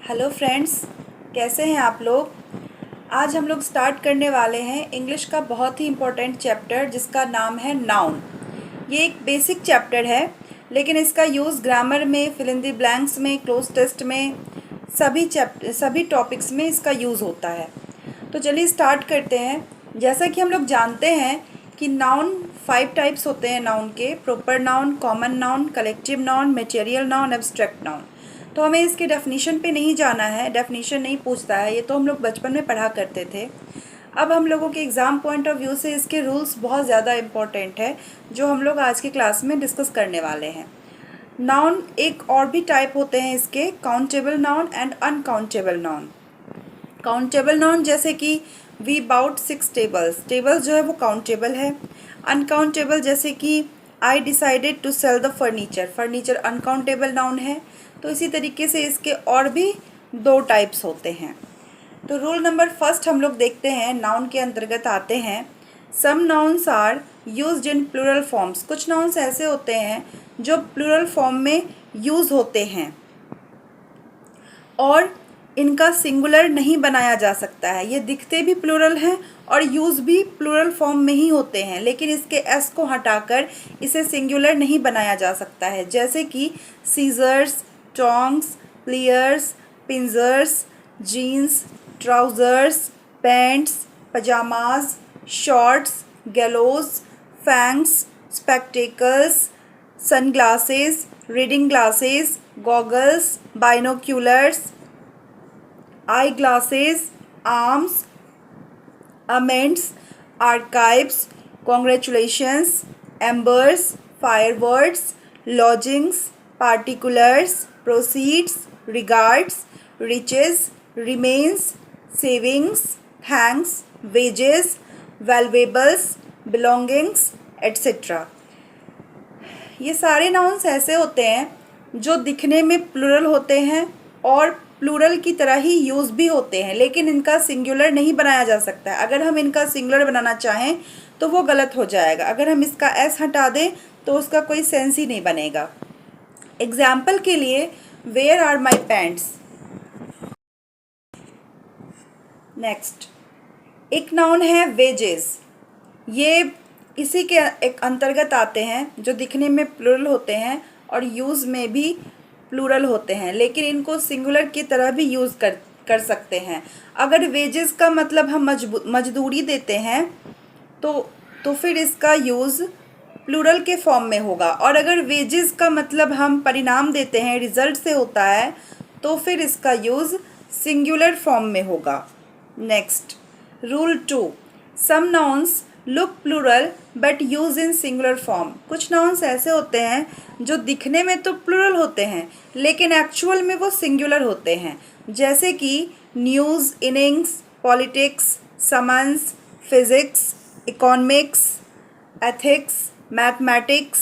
Hello friends, कैसे हैं आप लोग। आज हम लोग स्टार्ट करने वाले हैं इंग्लिश का बहुत ही इम्पोर्टेंट चैप्टर जिसका नाम है नाउन। ये एक बेसिक चैप्टर है, लेकिन इसका यूज़ ग्रामर में, फिल इन द ब्लैंक्स में, क्लोज टेस्ट में, सभी टॉपिक्स में इसका यूज़ होता है। तो चलिए स्टार्ट करते हैं। जैसा कि हम लोग जानते हैं कि नाउन 5 टाइप्स होते हैं नाउन के: proper noun, common noun, collective noun, material noun, abstract noun. तो हमें इसके डेफिनेशन पे नहीं जाना है, डेफिनेशन नहीं पूछता है, ये तो हम लोग बचपन में पढ़ा करते थे। अब हम लोगों के एग्ज़ाम पॉइंट ऑफ व्यू से इसके रूल्स बहुत ज़्यादा इम्पोर्टेंट है, जो हम लोग आज की क्लास में डिस्कस करने वाले हैं। नाउन एक और भी टाइप होते हैं इसके: countable noun and uncountable noun. Countable noun जैसे कि वी बाउट 6 टेबल्स, टेबल्स जो है वो काउंटेबल है। अनकाउंटेबल जैसे कि I decided to sell the furniture, furniture uncountable noun है। तो इसी तरीके से इसके और भी 2 टाइप्स होते हैं। तो रूल नंबर फर्स्ट हम लोग देखते हैं, नाउन के अंतर्गत आते हैं। Some nouns are used in plural forms, कुछ नाउन्स ऐसे होते हैं जो प्लूरल फॉर्म में यूज़ होते हैं और इनका सिंगुलर नहीं बनाया जा सकता है। ये दिखते भी प्लूरल हैं और यूज़ भी प्लूरल फॉर्म में ही होते हैं, लेकिन इसके एस को हटाकर इसे सिंगुलर नहीं बनाया जा सकता है। जैसे कि scissors, tongs, pliers, pincers, jeans, trousers, pants, pyjamas, shorts, gallows, fangs, spectacles, sunglasses, reading glasses, goggles, binoculars, eye glasses, arms, amends, archives, congratulations, embers, fireworks, lodgings, particulars, proceeds, regards, riches, remains, savings, thanks, wages, valuables, belongings, etcetera. ये सारे nouns ऐसे होते हैं जो दिखने में plural होते हैं और प्लूरल की तरह ही यूज़ भी होते हैं, लेकिन इनका सिंगुलर नहीं बनाया जा सकता है। अगर हम इनका सिंगुलर बनाना चाहें तो वो गलत हो जाएगा। अगर हम इसका एस हटा दें तो उसका कोई सेंस ही नहीं बनेगा। एग्जाम्पल के लिए, where are my pants. Next, एक नाउन है वेजेस। ये इसी के एक अंतर्गत आते हैं जो दिखने में प्लूरल होते हैं और यूज़ में भी प्लूरल होते हैं, लेकिन इनको सिंगुलर की तरह भी यूज़ कर सकते हैं। अगर वेजेस का मतलब हम मजदूरी देते हैं तो फिर इसका यूज़ प्लूरल के फॉर्म में होगा, और अगर वेजेस का मतलब हम परिणाम देते हैं, रिजल्ट से होता है, तो फिर इसका यूज़ सिंगुलर फॉर्म में होगा। Next, rule 2, some nouns look plural but use in singular form. कुछ नाउन्स ऐसे होते हैं जो दिखने में तो प्लूरल होते हैं, लेकिन एक्चुअल में वो सिंगुलर होते हैं। जैसे कि news, innings, politics, summons, physics, economics, ethics, mathematics,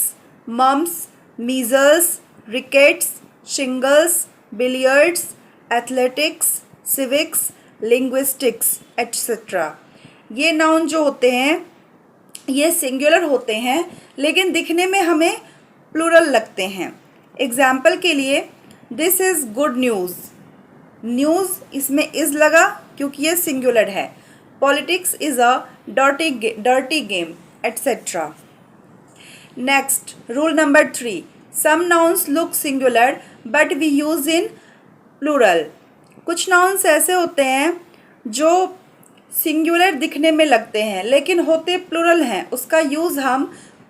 mumps, measles, rickets, shingles, billiards, athletics, civics, linguistics, etcetera. ये नाउन जो होते हैं ये सिंगुलर होते हैं, लेकिन दिखने में हमें प्लूरल लगते हैं। एग्जाम्पल के लिए, this is good news. News इसमें इज़ लगा क्योंकि ये सिंगुलर है। Politics is a dirty game, etcetera. Next, rule number 3, some nouns look singular but we use in plural. कुछ नाउन्स ऐसे होते हैं जो सिंगुलर दिखने में लगते हैं लेकिन होते प्लूरल हैं, उसका यूज़ हम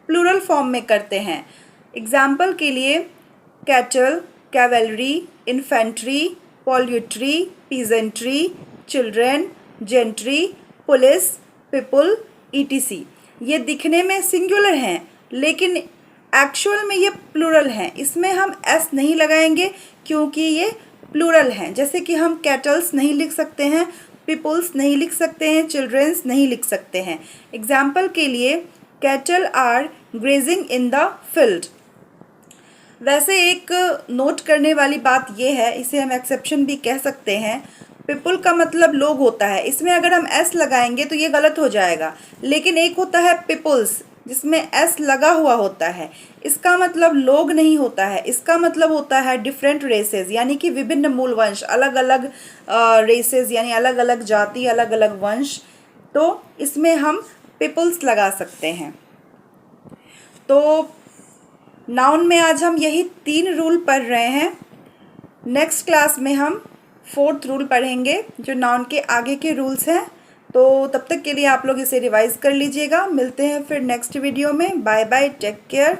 प्लूरल फॉर्म में करते हैं। एग्जाम्पल के लिए, cattle, cavalry, infantry, poultry, peasantry, children, gentry, police, people, etc. ये दिखने में सिंगुलर हैं लेकिन एक्चुअल में ये प्लूरल हैं। इसमें हम एस नहीं लगाएंगे क्योंकि ये प्लूरल हैं। जैसे कि हम कैटल्स नहीं लिख सकते हैं, पीपल्स नहीं लिख सकते हैं, चिल्ड्रेंस नहीं लिख सकते हैं। एग्जाम्पल के लिए, cattle are grazing in the field. वैसे एक नोट करने वाली बात यह है, इसे हम एक्सेप्शन भी कह सकते हैं, पीपल का मतलब लोग होता है, इसमें अगर हम एस लगाएंगे तो ये गलत हो जाएगा। लेकिन एक होता है पीपल्स, जिसमें एस लगा हुआ होता है, इसका मतलब लोग नहीं होता है, इसका मतलब होता है डिफरेंट रेसेस, यानी कि विभिन्न मूल वंश, अलग अलग रेसेस यानी अलग अलग जाति, अलग अलग वंश। तो इसमें हम पीपल्स लगा सकते हैं। तो नाउन में आज हम यही 3 रूल पढ़ रहे हैं। नेक्स्ट क्लास में हम 4th रूल पढ़ेंगे जो नाउन के आगे के रूल्स हैं। तो तब तक के लिए आप लोग इसे रिवाइज कर लीजिएगा। मिलते हैं फिर नेक्स्ट वीडियो में। Bye bye, take care.